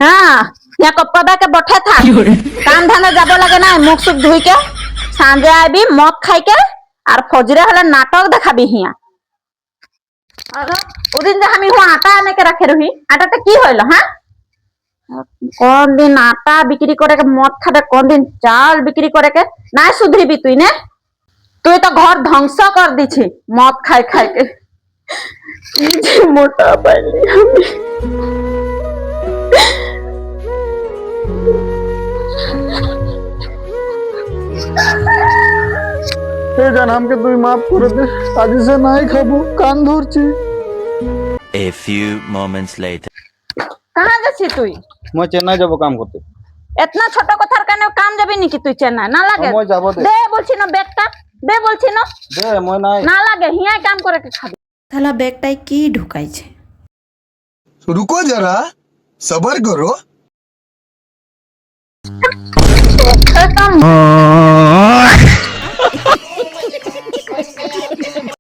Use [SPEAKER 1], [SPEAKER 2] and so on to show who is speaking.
[SPEAKER 1] হ্যাঁ ইয়া কপ্পাবাকে বঠে থাক কাম ধানে যাব লাগে না মুখ সুখ ধুইকে সাঁজে আইবি মদ খাইকে আর ফজরে হলে নাটক দেখাবি হিয়া ওদিন যে আমি হুয়া আটা এনেকে রাখে রহি আটাটা কি হইলো হ্যাঁ কোন দিন আটা বিক্রি করে মদ খাবে কোন দিন চাল বিক্রি করে না সুধরিবি তুই নে তুই তো ঘর ধ্বংস কর দিছি মদ খাই খাইকে কি যে মোটা পাইলি আমি
[SPEAKER 2] জান আমাকে তুই মাফ করে দে আজ সে নাই খাবো কান ধরছি।
[SPEAKER 3] A few moments later.
[SPEAKER 1] कहाँ যাচ্ছি তুই
[SPEAKER 2] মই চেন্নাই যাব কাম করতে।
[SPEAKER 1] এতনা ছোট কথার কানে কাম যাবি নাকি তুই চেন্নাই না লাগে
[SPEAKER 2] মই যাব দে
[SPEAKER 1] দে বলছি না ব্যাগটা দে বলছি না
[SPEAKER 2] দে মই নাই
[SPEAKER 1] না লাগে হিয়াই কাম করে খাবি
[SPEAKER 4] তাহলে ব্যাগটাই কি ঢুকাইছে
[SPEAKER 5] रुको जरा सबर करो
[SPEAKER 1] একদম